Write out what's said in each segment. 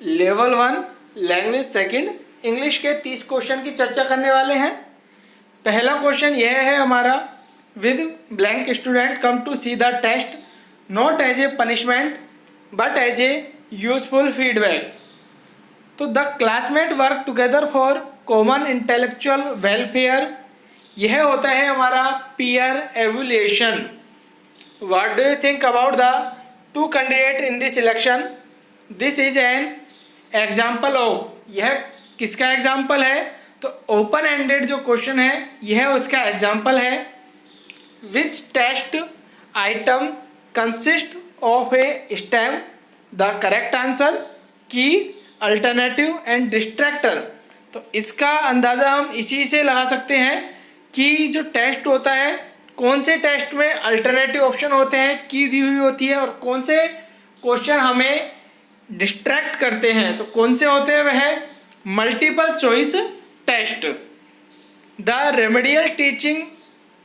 Level 1 language second English के 30 question की चर्चा करने वाले हैं। पहला क्वेश्चन यह है हमारा, with blank student come to see the test not as a punishment but as a useful feedback. तो the classmate work together for common intellectual welfare, यह होता है हमारा peer evaluation. What do you think about the two candidate in this election? This is an example of, यह किसका example है? तो open ended जो क्वेश्चन है यह उसका एग्जाम्पल है। Which test item consist of a stem? The correct answer key, alternative and distractor. तो इसका अंदाज़ा हम इसी से लगा सकते हैं कि जो टेस्ट होता है, कौन से टेस्ट में अल्टरनेटिव ऑप्शन होते हैं, की दी हुई होती है, और कौन से क्वेश्चन हमें डिस्ट्रैक्ट करते हैं, तो कौन से होते हैं वह multiple choice test. The remedial teaching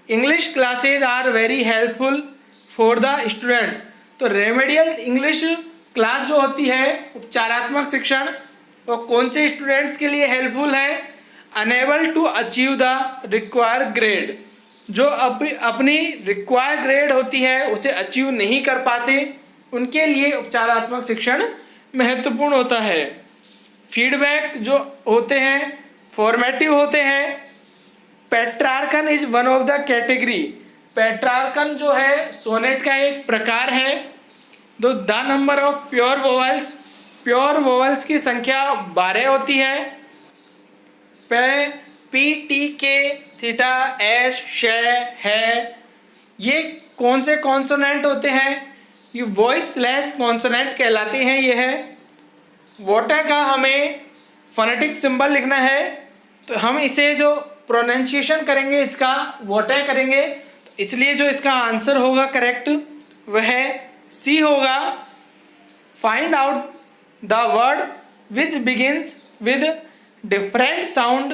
English classes are very helpful for the students. तो रेमेडियल इंग्लिश क्लास जो होती है, उपचारात्मक शिक्षण, वो कौन से स्टूडेंट्स के लिए हेल्पफुल है? Unable to achieve the require grade, जो अपनी रिक्वायर ग्रेड होती है उसे अचीव नहीं कर पाते, उनके लिए उपचारात्मक शिक्षण महत्वपूर्ण होता है। फीडबैक जो होते हैं फॉर्मेटिव होते हैं। Petrarchan is one of the category, Petrarchan जो है सोनेट का एक प्रकार है। The number of pure vowels, pure vowels की संख्या 12 होती है। पी टी के थीटा एस शे है, ये कौन से कॉन्सोनेंट होते हैं? ये वॉइसलेस कॉन्सोनेंट कहलाते हैं। यह वाटर का हमें फोनेटिक सिंबल लिखना है, तो हम इसे जो प्रोनाउंसिएशन करेंगे इसका वाटर करेंगे, तो इसलिए जो इसका आंसर होगा करेक्ट वह सी होगा। Find out the word which begins with different sound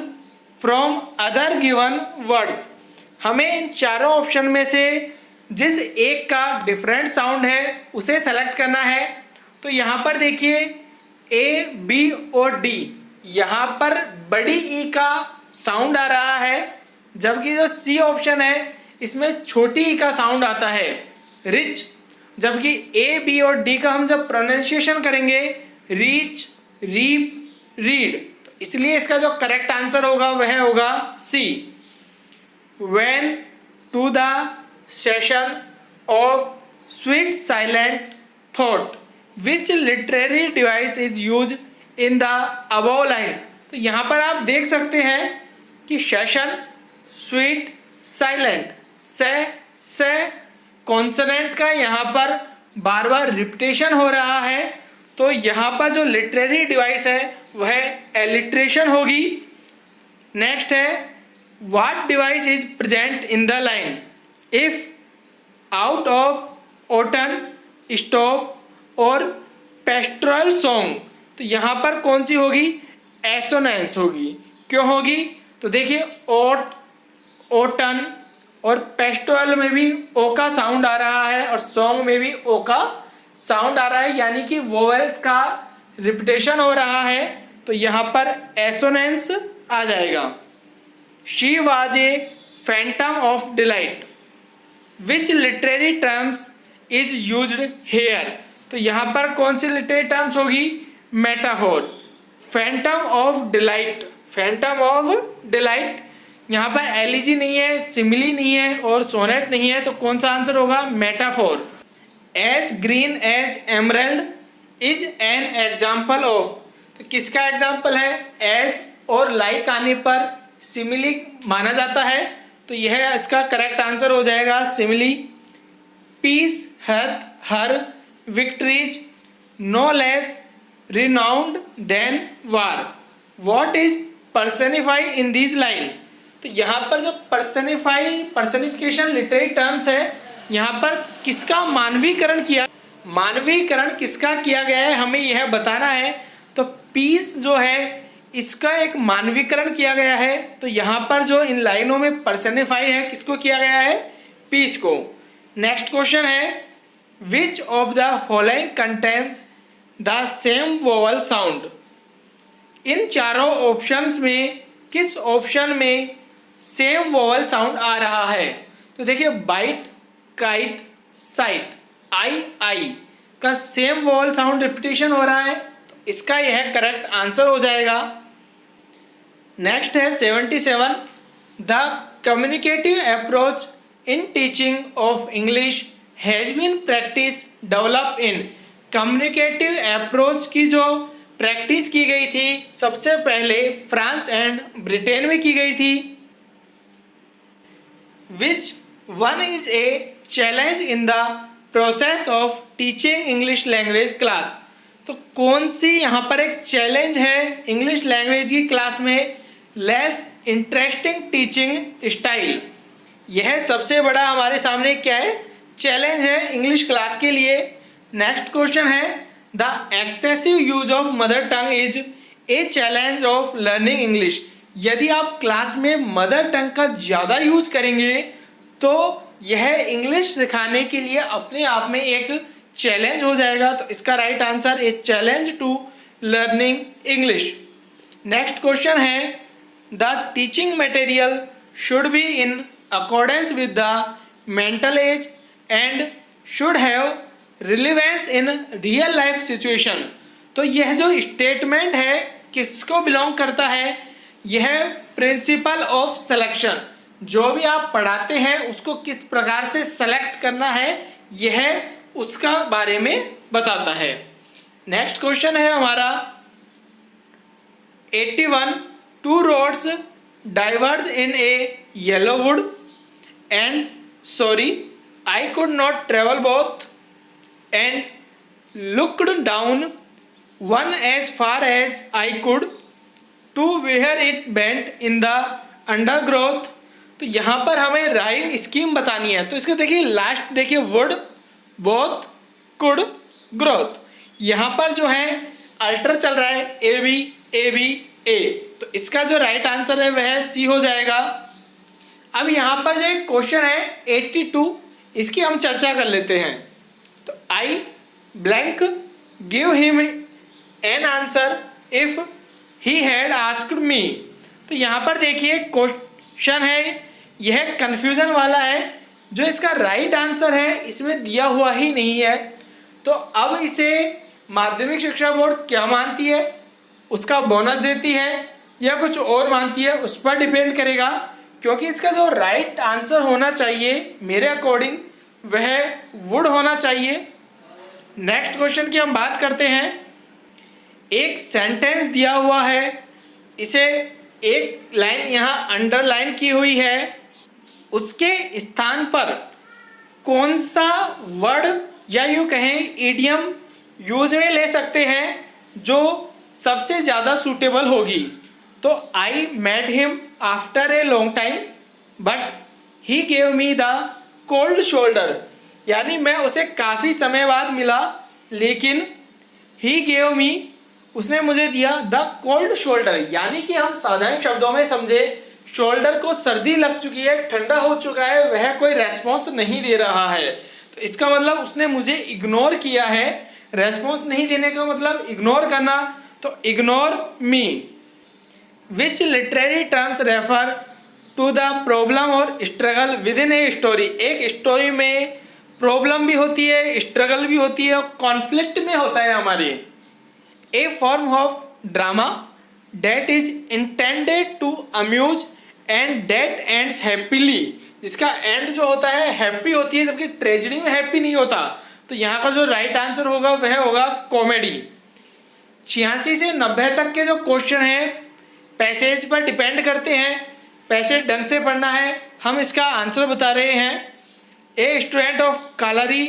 from other given words. हमें इन चारों ऑप्शन में से जिस एक का डिफरेंट साउंड है उसे सेलेक्ट करना है। तो यहाँ पर देखिए ए बी और डी, यहाँ पर बड़ी ई का साउंड आ रहा है, जबकि जो सी ऑप्शन है इसमें छोटी ई का साउंड आता है, रिच। जबकि ए बी और डी का हम जब प्रोनाउंसिएशन करेंगे रीच, रीप, रीड, तो इसलिए इसका जो करेक्ट आंसर होगा वह होगा C. When to the session of sweet silent thought which literary device is use in the above line. तो यहाँ पर आप देख सकते हैं कि सेशन, स्वीट, साइलेंट, से कॉन्सोनेंट का यहाँ पर बार बार रिपीटेशन हो रहा है, तो यहाँ पर जो लिटरेरी डिवाइस है वह एलिट्रेशन होगी। नेक्स्ट है, what device is present in the line? If, out of, Orton, stop और पेस्टोरल सॉन्ग। तो यहाँ पर कौन सी होगी? एसोनेंस होगी। क्यों होगी? तो देखिए ओट, ओटन और पेस्टोरल में भी ओ का साउंड आ रहा है और सॉन्ग में भी ओ का साउंड आ रहा है, यानी कि वोवेल्स का रिपीटेशन हो रहा है, तो यहाँ पर एसोनेंस आ जाएगा। She was a phantom of delight which literary terms is used here. तो यहाँ पर कौन सी लिटरेरी टर्म्स होगी? Metaphor. Phantom of delight, phantom of delight, यहाँ पर एलिजी नहीं है, सिमिली नहीं है और सोनेट नहीं है, तो कौन सा आंसर होगा? Metaphor. As green as emerald is an example of. तो किसका एग्जाम्पल है? एज और लाइक आने पर सिमिली माना जाता है, तो यह इसका करेक्ट आंसर हो जाएगा simile. Peace, health, her, victories, no less renowned than war. What is personify in this line? तो यहाँ पर जो पर्सनिफिकेशन लिटरेरी टर्म्स है, यहाँ पर किसका मानवीकरण किया, मानवीकरण किसका किया गया है हमें यह बताना है। तो पीस जो है इसका एक मानवीकरण किया गया है, तो यहाँ पर जो इन लाइनों में पर्सनिफाई है किसको किया गया है? पीस को। नेक्स्ट क्वेश्चन है, which of the following contents the same vowel sound. इन चारों ऑप्शंस में किस ऑप्शन में सेम वोवल साउंड आ रहा है? तो देखिए बाइट, काइट, साइट, आई का सेम वोवल साउंड रिपीटेशन हो रहा है, तो इसका यह करेक्ट आंसर हो जाएगा। नेक्स्ट है 77, the communicative approach in teaching of English has been practice develop in. Communicative approach की जो प्रैक्टिस की गई थी सबसे पहले फ्रांस एंड ब्रिटेन में की गई थी। Which one is a challenge in the process of teaching English language class. तो कौन सी यहाँ पर एक चैलेंज है इंग्लिश लैंग्वेज की क्लास में? Less interesting teaching style. यह सबसे बड़ा हमारे सामने क्या है? चैलेंज है इंग्लिश क्लास के लिए। नेक्स्ट क्वेश्चन है, the excessive use of mother tongue is a challenge of learning English. यदि आप क्लास में मदर टंग का ज़्यादा यूज करेंगे तो यह इंग्लिश सिखाने के लिए अपने आप में एक चैलेंज हो जाएगा। तो इसका right answer a challenge to learning English. Next question है, the teaching material should be in accordance with the mental age and should have relevance in real life situation. तो यह जो स्टेटमेंट है किसको बिलोंग करता है? यह प्रिंसिपल ऑफ सिलेक्शन। जो भी आप पढ़ाते हैं उसको किस प्रकार से सेलेक्ट करना है यह उसका बारे में बताता है। नेक्स्ट क्वेश्चन है हमारा 81, two roads diverge in a yellow wood and sorry I could not travel both and looked down one as far as I could to where it bent in the undergrowth। तो यहाँ पर हमें rhyme scheme बतानी है। तो इसका देखिए last देखिए वुड, बोथ, कुड, ग्रोथ। यहाँ पर जो है अल्टर चल रहा है ए बी ए बी ए, तो इसका जो राइट आंसर है वह सी हो जाएगा। अब यहाँ पर जो एक क्वेश्चन है 82, इसकी हम चर्चा कर लेते हैं। तो आई blank give him an answer if he had asked me. तो यहाँ पर देखिए क्वेश्चन है यह कंफ्यूजन वाला है, जो इसका राइट आंसर है इसमें दिया हुआ ही नहीं है। तो अब इसे माध्यमिक शिक्षा बोर्ड क्या मानती है, उसका बोनस देती है या कुछ और मानती है, उस पर डिपेंड करेगा। क्योंकि इसका जो राइट आंसर होना चाहिए मेरे अकॉर्डिंग वह वुड होना चाहिए। नेक्स्ट क्वेश्चन की हम बात करते हैं। एक सेंटेंस दिया हुआ है, इसे एक लाइन यहाँ अंडरलाइन की हुई है, उसके स्थान पर कौन सा वर्ड या यूँ कहें इडियम यूज में ले सकते हैं जो सबसे ज़्यादा सूटेबल होगी। तो I met him after a long time but he gave me the cold shoulder. यानी मैं उसे काफ़ी समय बाद मिला लेकिन ही गेव मी, उसने मुझे दिया द कोल्ड शोल्डर। यानी कि हम साधारण शब्दों में समझे शोल्डर को सर्दी लग चुकी है, ठंडा हो चुका है, वह कोई रेस्पॉन्स नहीं दे रहा है। तो इसका मतलब उसने मुझे इग्नोर किया है। रेस्पॉन्स नहीं देने का मतलब इग्नोर करना, तो ignore me. Which literary terms refer to the problem और struggle within a story. एक स्टोरी में प्रॉब्लम भी होती है, स्ट्रगल भी होती है, कॉन्फ्लिक्ट में होता है हमारे। A form of drama that is intended to amuse and that ends happily. जिसका एंड जो होता है हैप्पी होती है, जबकि ट्रेजेडी में हैप्पी नहीं होता। तो यहाँ का जो राइट आंसर होगा वह होगा कॉमेडी। 86 से 90 तक के जो क्वेश्चन हैं पैसेज पर डिपेंड करते हैं, पैसेज ढंग से पढ़ना है। हम इसका आंसर बता रहे हैं। A student of kalari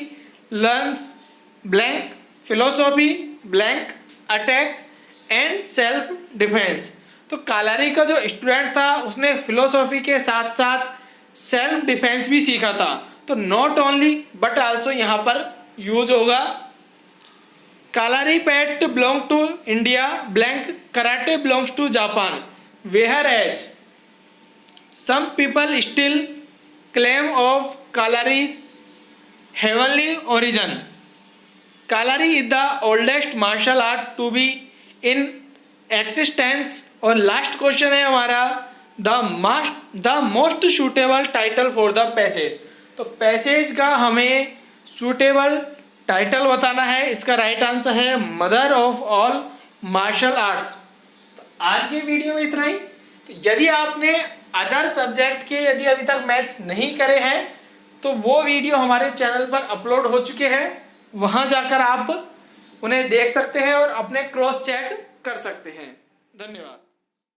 learns blank philosophy blank attack and self defence. तो कालारी का जो स्टूडेंट था उसने फिलोसॉफी के साथ साथ सेल्फ डिफेंस भी सीखा था। तो नॉट ओनली बट आल्सो यहाँ पर यूज होगा। Kalaripayattu belong to India blank karate belongs to Japan whereas some people still claim of kalari's heavenly origin. Kalari is the oldest martial art to be in existence. और last question है हमारा the most suitable title for the passage. तो passage का हमें suitable title बताना है। इसका right answer है mother of all martial arts. तो आज के वीडियो में इतना ही। तो यदि आपने अदर सब्जेक्ट के यदि अभी तक मैच नहीं करे हैं तो वो वीडियो हमारे चैनल पर अपलोड हो चुके हैं, वहाँ जाकर आप उन्हें देख सकते हैं और अपने क्रॉस चेक कर सकते हैं। धन्यवाद।